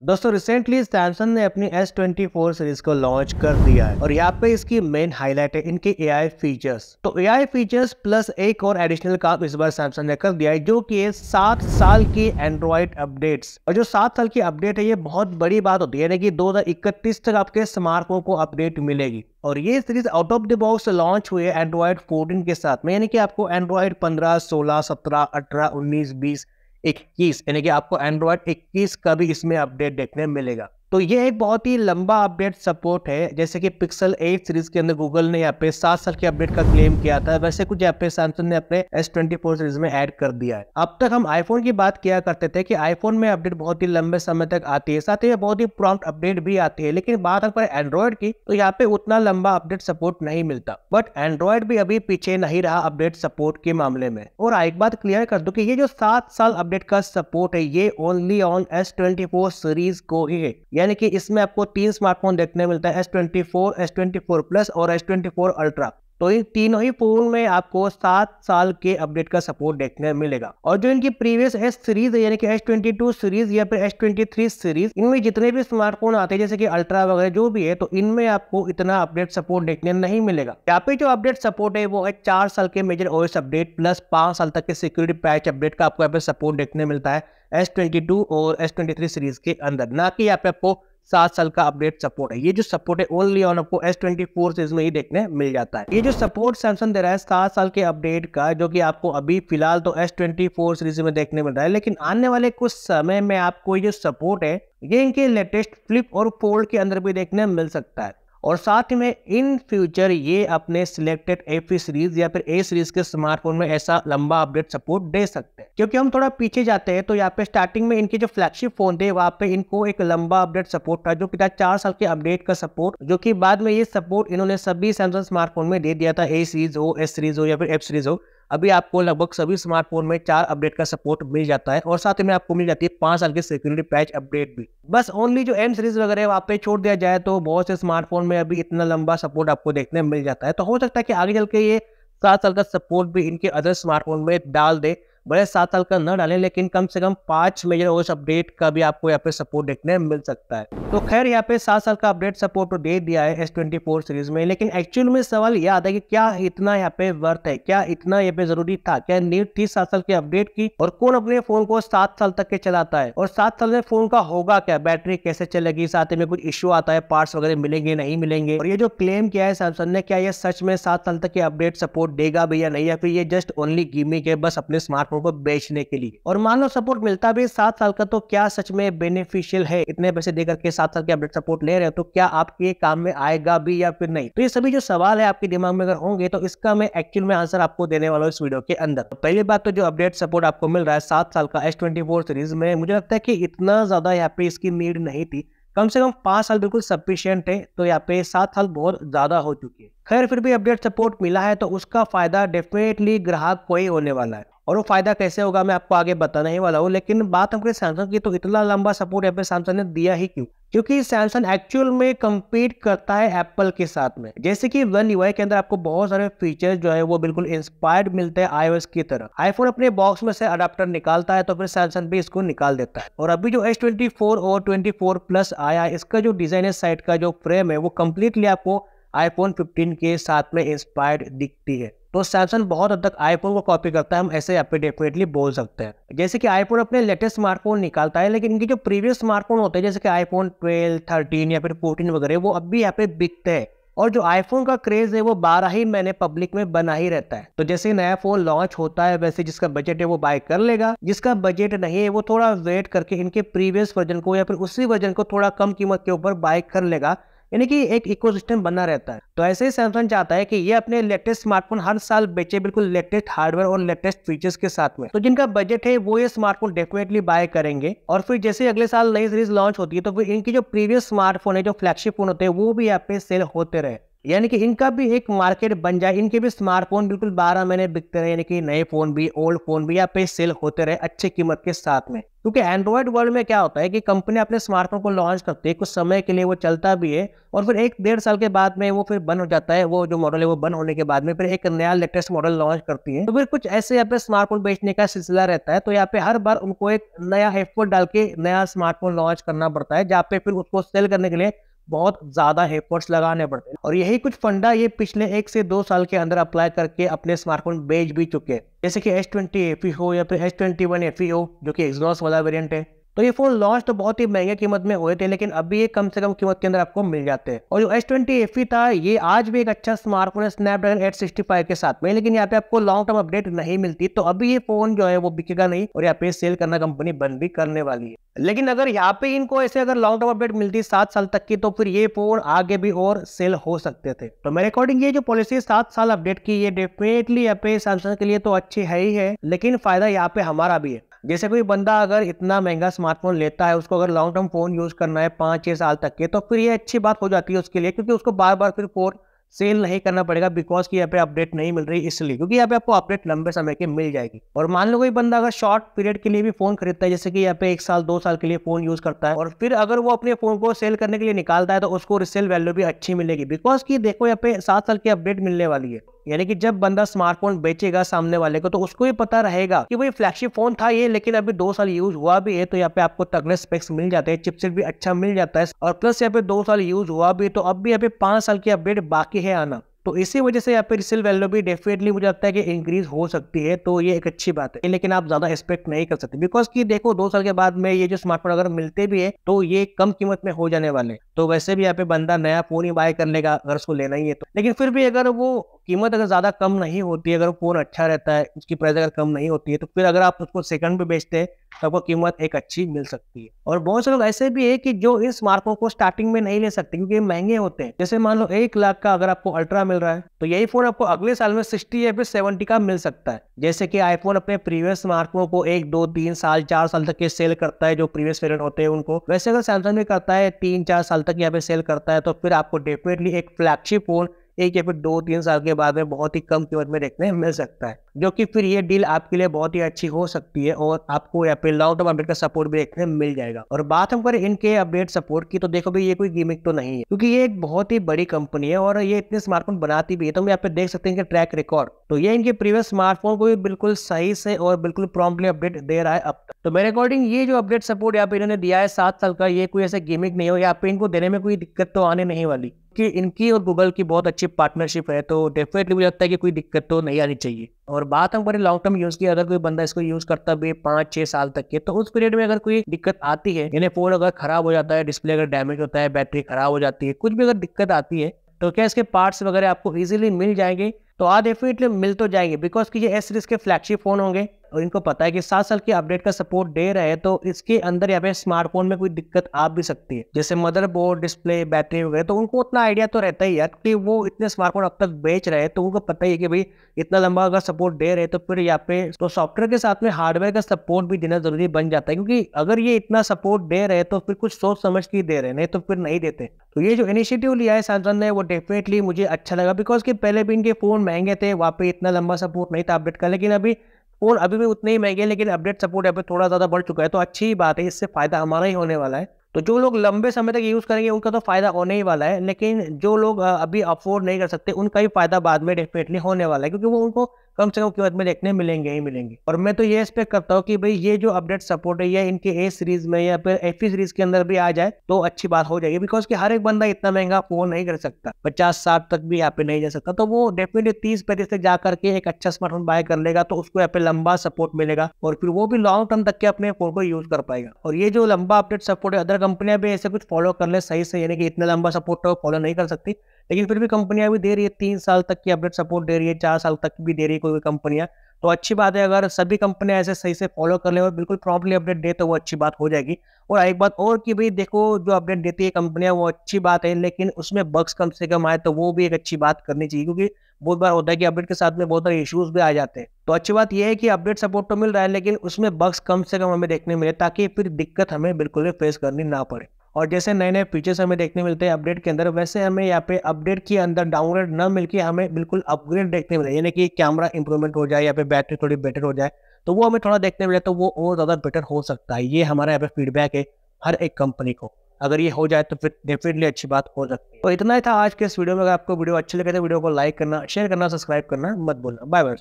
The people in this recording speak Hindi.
दोस्तों रिसेंटली सैमसंग ने अपनी S24 सीरीज को लॉन्च कर दिया है और यहाँ पे इसकी मेन हाईलाइट है इनके AI फीचर्स। तो AI फीचर्स प्लस एक और एडिशनल काम इस बार सैमसंग ने कर दिया है जो कि है 7 साल की एंड्रॉइड अपडेट्स। और जो 7 साल की अपडेट है ये बहुत बड़ी बात होती है, यानी कि 2031 तक आपके स्मार्टफोन को अपडेट मिलेगी। और ये series out of the box launch हुई है एंड्रॉइड 14 के साथ में, यानी कि आपको एंड्रॉइड 15, 16, 17, 18, 19, 20, 21 यानी कि आपको एंड्रॉइड 21 का भी इसमें अपडेट देखने मिलेगा। तो ये एक बहुत ही लंबा अपडेट सपोर्ट है। जैसे कि पिक्सल 8 सीरीज के अंदर गूगल ने यहाँ पे 7 साल के अपडेट का क्लेम किया था, वैसे कुछ यहाँ पे सैमसंग ने अपने S24 सीरीज में ऐड कर दिया है। अब तक हम आईफोन की बात किया करते थे कि आईफोन में अपडेट बहुत ही लंबे समय तक आती है, साथ ही बहुत ही प्रॉम्प्ट अपडेट भी आती है। लेकिन बात अगर एंड्रॉइड की तो यहाँ पे उतना लंबा अपडेट सपोर्ट नहीं मिलता। बट एंड्रॉइड भी अभी पीछे नहीं रहा अपडेट सपोर्ट के मामले में। और एक बात क्लियर कर दूं कि ये जो 7 साल अपडेट का सपोर्ट है ये ओनली ऑन S24 सीरीज को ही है, यानी कि इसमें आपको 3 स्मार्टफोन देखने मिलता है, S24, S24 प्लस और S24 अल्ट्रा। तो इन तीनों ही फोन में आपको 7 साल के अपडेट का सपोर्ट देखने मिलेगा। और जो इनकी प्रीवियस S सीरीज है यानी कि S22 सीरीज या फिर S23 सीरीज, इनमें जितने भी स्मार्टफोन आते हैं जैसे कि अल्ट्रा वगैरह जो भी है, तो इनमें आपको इतना अपडेट सपोर्ट देखने नहीं मिलेगा। यहाँ पे जो अपडेट सपोर्ट है वो है 4 साल के मेजर OS अपडेट प्लस 5 साल तक के सिक्योरिटी पैच अपडेट का आपको यहाँ पे सपोर्ट देखने मिलता है S22 और S23 सीरीज के अंदर, ना कि यहाँ पे आपको 7 साल का अपडेट सपोर्ट है। ये जो सपोर्ट है ओनली ऑन आपको S24 सीरीज में ही देखने मिल जाता है। ये जो सपोर्ट सैमसंग दे रहा है 7 साल के अपडेट का, जो कि आपको अभी फिलहाल तो S24 सीरीज में देखने मिल रहा है, लेकिन आने वाले कुछ समय में आपको ये जो सपोर्ट है ये इनके लेटेस्ट फ्लिप और फोल्ड के अंदर भी देखने मिल सकता है। और साथ में इन फ्यूचर ये अपने सिलेक्टेड FE सीरीज या फिर A सीरीज के स्मार्टफोन में ऐसा लंबा अपडेट सपोर्ट दे सकते हैं। क्योंकि हम थोड़ा पीछे जाते हैं तो यहाँ पे स्टार्टिंग में इनके जो फ्लैगशिप फोन थे वहाँ पे इनको एक लंबा अपडेट सपोर्ट था जो कि था 4 साल के अपडेट का सपोर्ट, जो कि बाद में ये सपोर्ट इन्होंने सभी सैमसंग स्मार्टफोन में दे दिया था, A सीरीज हो, S सीरीज हो या फिर F सीरीज हो। अभी आपको लगभग सभी स्मार्टफोन में 4 अपडेट का सपोर्ट मिल जाता है और साथ में आपको मिल जाती है 5 साल की सिक्योरिटी पैच अपडेट भी। बस ओनली जो M सीरीज वगैरह वहाँ पे छोड़ दिया जाए तो बहुत से स्मार्टफोन में अभी इतना लंबा सपोर्ट आपको देखने मिल जाता है। तो हो सकता है कि आगे चल के ये 7 साल का सपोर्ट भी इनके अदर स्मार्टफोन में डाल दे। भले 7 साल का न डालें, लेकिन कम से कम 5 मेजर OS अपडेट का भी आपको यहाँ पे सपोर्ट देखने मिल सकता है। तो खैर यहाँ पे 7 साल का अपडेट सपोर्ट तो दे दिया है S24 सीरीज में, लेकिन एक्चुअल में सवाल यह आता है कि क्या इतना यहाँ पे वर्थ है, क्या इतना यहाँ पे जरूरी था, क्या नीड थी 7 साल के अपडेट की? और कौन अपने फोन को 7 साल तक के चलाता है? और 7 साल में फोन का होगा क्या, बैटरी कैसे चलेगी, साथ में कुछ इश्यू आता है, पार्ट्स वगैरह मिलेंगे नहीं मिलेंगे? और ये जो क्लेम किया है सैमसंग ने, क्या ये सच में 7 साल तक के अपडेट सपोर्ट देगा भी या नहीं, या फिर ये जस्ट ओनली गिमिक है बस अपने स्मार्टफोन को बेचने के लिए? और मान लो सपोर्ट मिलता भी 7 साल का, तो क्या सच में बेनिफिशियल है? इतने पैसे देकर के 7 साल के अपडेट सपोर्ट ले रहे हो तो क्या आपके काम में आएगा भी या फिर नहीं? तो ये सभी जो सवाल है आपके दिमाग में अगर होंगे तो इसका मैं एक्चुअल में आंसर आपको देने वाला हूं इस वीडियो के अंदर। तो पहली बात तो जो अपडेट सपोर्ट आपको मिल रहा है 7 साल का S24 सीरीज में, मुझे लगता है कि इतना ज्यादा यहाँ पे इसकी नीड नहीं थी। कम से कम 5 साल बिल्कुल सफिशिएंट है, तो यहाँ पे 7 साल बहुत ज्यादा हो चुकी है। खैर फिर भी अपडेट सपोर्ट मिला है तो उसका फायदा डेफिनेटली ग्राहक को ही होने वाला है, और वो फायदा कैसे होगा मैं आपको आगे बताने ही वाला हूँ। लेकिन बात हम करें सैमसंग की, तो इतना लंबा सपोर्ट यहाँ पे सैमसंग ने दिया ही क्यों? क्योंकि सैमसंग एक्चुअल में compete करता है एप्पल के साथ में। जैसे कि One UI के अंदर आपको बहुत सारे फीचर्स जो है वो बिल्कुल इंस्पायर्ड मिलते हैं iOS की तरह। आईफोन अपने बॉक्स में से अडाप्टर निकालता है तो फिर सैमसंग भी इसको निकाल देता है। और अभी जो S24 और 24 प्लस आया, इसका जो डिजाइन है, साइड का जो फ्रेम है, वो कम्प्लीटली आपको iPhone 15 के साथ में इंस्पायर्ड दिखती है। तो सैमसंग बहुत हद तक आईफोन को कॉपी करता है, हम ऐसे यहाँ पे डेफिनेटली बोल सकते हैं। जैसे कि आईफोन अपने लेटेस्ट स्मार्टफोन निकालता है, लेकिन इनके जो प्रीवियस स्मार्टफोन होते हैं जैसे कि iPhone 12, 13 या फिर 14 वगैरह, वो अब भी यहाँ पे बिकते हैं। और जो आईफोन का क्रेज है वो 12 ही महीने पब्लिक में बना ही रहता है। तो जैसे नया फोन लॉन्च होता है वैसे जिसका बजट है वो बाय कर लेगा, जिसका बजट नहीं है वो थोड़ा वेट करके इनके प्रीवियस वर्जन को या फिर उसी वर्जन को थोड़ा कम कीमत के ऊपर बाय कर लेगा, यानी कि एक इकोसिस्टम बना रहता है। तो ऐसे ही सैमसंग चाहता है कि ये अपने लेटेस्ट स्मार्टफोन हर साल बेचे, बिल्कुल लेटेस्ट हार्डवेयर और लेटेस्ट फीचर्स के साथ में। तो जिनका बजट है वो ये स्मार्टफोन डेफिनेटली बाय करेंगे। और फिर जैसे अगले साल नई सीरीज लॉन्च होती है तो फिर इनकी जो प्रीवियस स्मार्टफोन है, जो फ्लैगशिप फोन होते हैं, वो भी यहाँ पे सेल होते रहे। यानी कि इनका भी एक मार्केट बन जाए, इनके भी स्मार्टफोन बिल्कुल 12 महीने बिकते रहे, यानी कि नए फोन भी ओल्ड फोन भी यहाँ पे सेल होते रहे अच्छी कीमत के साथ में। क्योंकि एंड्रॉइड वर्ल्ड में क्या होता है कि कंपनी अपने स्मार्टफोन को लॉन्च करती है, कुछ समय के लिए वो चलता भी है और फिर 1-1.5 साल के बाद में वो फिर बंद हो जाता है। वो जो मॉडल है वो बंद होने के बाद में फिर एक नया लेटेस्ट मॉडल लॉन्च करती है। तो फिर कुछ ऐसे यहाँ पे स्मार्टफोन बेचने का सिलसिला रहता है। तो यहाँ पे हर बार उनको एक नया एफर्ट डाल के नया स्मार्टफोन लॉन्च करना पड़ता है, जहाँ पे फिर उसको सेल करने के लिए बहुत ज्यादा एफर्ट्स लगाने पड़ते हैं। और यही कुछ फंडा ये पिछले 1 से 2 साल के अंदर अप्लाई करके अपने स्मार्टफोन बेच भी चुके हैं, जैसे कि S20 FE हो या फिर S21 FE हो, जो कि एक्सनॉस वाला वेरिएंट है। तो ये फोन लॉन्च तो बहुत ही महंगे कीमत में हुए थे, लेकिन अभी ये कम से कम कीमत के अंदर आपको मिल जाते हैं। और जो S20 FE था, ये आज भी एक अच्छा स्मार्टफोन है स्नैपड्रैगन 865 के साथ में, लेकिन यहाँ पे आपको लॉन्ग टर्म अपडेट नहीं मिलती। तो अभी ये फोन जो है वो बिकेगा नहीं और यहाँ पे सेल करना कंपनी बंद भी करने वाली है। लेकिन अगर यहाँ पे इनको ऐसे अगर लॉन्ग टर्म अपडेट मिलती 7 साल तक की, तो फिर ये फोन आगे भी और सेल हो सकते थे। तो मेरे अकॉर्डिंग ये जो पॉलिसी 7 साल अपडेट की, ये डेफिनेटली यहाँ पे सैमसंग के लिए तो अच्छी है ही है, लेकिन फायदा यहाँ पे हमारा भी है। जैसे कोई बंदा अगर इतना महंगा स्मार्टफोन लेता है, उसको अगर लॉन्ग टर्म फोन यूज करना है 5-6 साल तक के, तो फिर ये अच्छी बात हो जाती है उसके लिए, क्योंकि उसको बार बार फिर फोन सेल नहीं करना पड़ेगा बिकॉज की यहाँ पे अपडेट नहीं मिल रही इसलिए, क्योंकि यहाँ पे आपको अपडेट लंबे समय की मिल जाएगी। और मान लो कोई बंदा अगर शॉर्ट पीरियड के लिए भी फोन खरीदता है, जैसे कि यहाँ पे 1 साल 2 साल के लिए फोन यूज करता है, और फिर अगर वो अपने फोन को सेल करने के लिए निकालता है, तो उसको रिसेल वैल्यू भी अच्छी मिलेगी, बिकॉज की देखो यहाँ पे 7 साल की अपडेट मिलने वाली है। यानी कि जब बंदा स्मार्टफोन बेचेगा सामने वाले को, तो उसको भी पता रहेगा कि भाई फ्लैगशिप फोन था ये, लेकिन अभी 2 साल यूज हुआ भी है, तो यहाँ पे आपको तगड़े स्पेक्स मिल जाते हैं, चिपसेट भी अच्छा मिल जाता है, और प्लस यहाँ पे 2 साल यूज हुआ भी, तो अब भी यहाँ पे 5 साल की अपडेट बाकी है आना। तो इसी वजह से यहाँ पे रिसेल वैल्यू भी डेफिनेटली मुझे लगता है कि इंक्रीज हो सकती है। तो ये एक अच्छी बात है, लेकिन आप ज्यादा एक्सपेक्ट नहीं कर सकते, बिकॉज कि देखो 2 साल के बाद में ये जो स्मार्टफोन अगर मिलते भी है, तो ये कम कीमत में हो जाने वाले। तो वैसे भी यहाँ पे बंदा नया फोन ही बाय कर लेगा अगर उसको लेना ही है तो। लेकिन फिर भी अगर वो कीमत अगर ज्यादा कम नहीं होती है, अगर फोन अच्छा रहता है, उसकी प्राइस अगर कम नहीं होती है, तो फिर अगर आप उसको सेकंड पे बेचते हैं, तो आपको कीमत एक अच्छी मिल सकती है। और बहुत से लोग ऐसे भी है कि जो इन स्मार्टफोन को स्टार्टिंग में नहीं ले सकते, क्योंकि ये महंगे होते हैं। जैसे मान लो 1 लाख का अगर आपको अल्ट्रा मिल रहा है, तो यही फोन आपको अगले साल में 60 या फिर 70 का मिल सकता है। जैसे कि आईफोन अपने प्रीवियस स्मार्टफोन को 1-2-3 साल 4 साल तक के सेल करता है, जो प्रीवियस वेरिएंट होते हैं उनको, वैसे अगर सैमसंग भी करता है 3-4 साल तक यहाँ पे सेल करता है, तो फिर आपको डेफिनेटली एक फ्लैगशिप फोन 1 या फिर 2-3 साल के बाद में बहुत ही कम कीमत में देखने मिल सकता है, जो कि फिर ये डील आपके लिए बहुत ही अच्छी हो सकती है, और आपको यहाँ पे लॉन्ग टर्म अपडेट का सपोर्ट भी देखने मिल जाएगा। और बात हम करें इनके अपडेट सपोर्ट की, तो देखो भाई ये कोई गिमिक तो नहीं है, क्योंकि ये एक बहुत ही बड़ी कंपनी है और ये इतने स्मार्टफोन बनाती भी है। तो हम यहाँ पे देख सकते हैं इनके ट्रैक रिकॉर्ड, तो ये इनके प्रीवियस स्मार्टफोन को भी बिल्कुल सही से और बिल्कुल प्रॉम्प्टली अपडेट दे रहा है अब तक। तो मेरे अकॉर्डिंग ये जो अपडेट सपोर्ट यहाँ पे इन्होंने दिया है 7 साल का, ये कोई ऐसे गिमिक नहीं हो, यहाँ पे इनको देने में कोई दिक्कत तो आने नहीं वाली, कि इनकी और गूगल की बहुत अच्छी पार्टनरशिप है। तो डेफिनेटली मुझे लगता है कि कोई दिक्कत तो नहीं आनी चाहिए। और बात हम करें लॉन्ग टर्म यूज की, अगर कोई बंदा इसको यूज करता भी 5-6 साल तक के, तो उस पीरियड में अगर कोई दिक्कत आती है, यानी फोन अगर खराब हो जाता है, डिस्प्ले अगर डैमेज होता है, बैटरी खराब हो जाती है, कुछ भी अगर दिक्कत आती है, तो क्या इसके पार्ट्स वगैरह आपको इजीली मिल जाएंगे? तो आज डेफिनेटली मिल तो जाएंगे, बिकॉज कि ये एस सीरीज के फ्लैगशिप फोन होंगे और इनको पता है कि 7 साल की अपडेट का सपोर्ट दे रहे हैं, तो इसके अंदर यहाँ पे स्मार्टफोन में कोई दिक्कत आ भी सकती है, जैसे मदरबोर्ड, डिस्प्ले, बैटरी वगैरह। तो उनको उतना आइडिया तो रहता ही यार, कि वो इतने स्मार्टफोन अब तक बेच रहे हैं, तो उनको पता ही है कि भाई इतना लंबा अगर सपोर्ट दे रहे हैं, तो फिर यहाँ पे तो सॉफ्टवेयर के साथ में हार्डवेयर का सपोर्ट भी देना जरूरी बन जाता है, क्योंकि अगर ये इतना सपोर्ट दे रहे हैं, तो फिर कुछ सोच समझ के दे रहे हैं, नहीं तो फिर नहीं देते। तो ये जो इनिशिएटिव लिया है सैमसंग ने, वो डेफिनेटली मुझे अच्छा लगा, बिकॉज कि पहले भी इनके फोन महंगे थे, वहाँ पे इतना लंबा सपोर्ट नहीं था अपडेट का, लेकिन अभी फोन अभी भी उतने ही महंगे, लेकिन अपडेट सपोर्ट यहाँ पे थोड़ा ज्यादा बढ़ चुका है। तो अच्छी बात है, इससे फायदा हमारा ही होने वाला है। तो जो लोग लंबे समय तक यूज करेंगे उनका तो फायदा होने ही वाला है, लेकिन जो लोग अभी अफोर्ड नहीं कर सकते, उनका ही फायदा बाद में डेफिनेटली होने वाला है, क्योंकि वो उनको कम से कम कीमत में देखने मिलेंगे ही मिलेंगे। और मैं तो ये एक्सपेक्ट करता हूँ कि भाई ये जो अपडेट सपोर्ट है, ये इनके ए सीरीज में या फिर एफई सीरीज के अंदर भी आ जाए तो अच्छी बात हो जाएगी, बिकॉज कि हर एक बंदा इतना महंगा फोन नहीं कर सकता, 50-60 तक भी यहाँ पे नहीं जा सकता। तो वो डेफिनेटली 30-35 तक जा करके एक अच्छा स्मार्टफोन बाय कर लेगा, तो उसको यहाँ पे लंबा सपोर्ट मिलेगा, और फिर वो भी लॉन्ग टर्म तक के अपने फोन को यूज कर पाएगा। और ये जो लंबा अपडेट सपोर्ट है, अदर कंपनियां भी ऐसे कुछ फॉलो कर ले सही से, यानी कि इतना लंबा सपोर्ट तो फॉलो नहीं कर सकती, लेकिन फिर भी कंपनियां भी दे रही है, 3 साल तक की अपडेट सपोर्ट दे रही है, 4 साल तक भी दे रही है कोई कंपनियां। तो अच्छी बात है, अगर सभी कंपनियां ऐसे सही से फॉलो कर ले और बिल्कुल प्रॉम्प्टली अपडेट दे, तो वो अच्छी बात हो जाएगी। और एक बात और कि भाई देखो, जो अपडेट देती है कंपनियां वो अच्छी बात है, लेकिन उसमें बग्स कम से कम आए, तो वो भी एक अच्छी बात करनी चाहिए, क्योंकि बहुत बार होता है कि अपडेट के साथ में बहुत सारे इश्यूज भी आ जाते हैं। तो अच्छी बात यह है कि अपडेट सपोर्ट तो मिल रहा है, लेकिन उसमें बग्स कम से कम हमें देखने मिले, ताकि फिर दिक्कत हमें बिल्कुल भी फेस करनी ना पड़े। और जैसे नए नए फीचर्स हमें देखने मिलते हैं अपडेट के अंदर, वैसे हमें यहाँ पे अपडेट के अंदर डाउनग्रेड न मिलके हमें बिल्कुल अपग्रेड देखने मिले, यानी कि कैमरा इंप्रूवमेंट हो जाए, यहाँ पे बैटरी थोड़ी बेटर हो जाए, तो वो हमें थोड़ा देखने मिले तो वो और ज़्यादा बेटर हो सकता है। ये हमारा यहाँ पे फीडबैक है हर एक कंपनी को। अगर ये हो जाए तो फिर डेफिनेटली अच्छी बात हो सकती है। तो इतना ही था आज के इस वीडियो में। अगर आपको वीडियो अच्छी लगे तो वीडियो को लाइक करना, शेयर करना, सब्सक्राइब करना मत भूलना। Bye bye.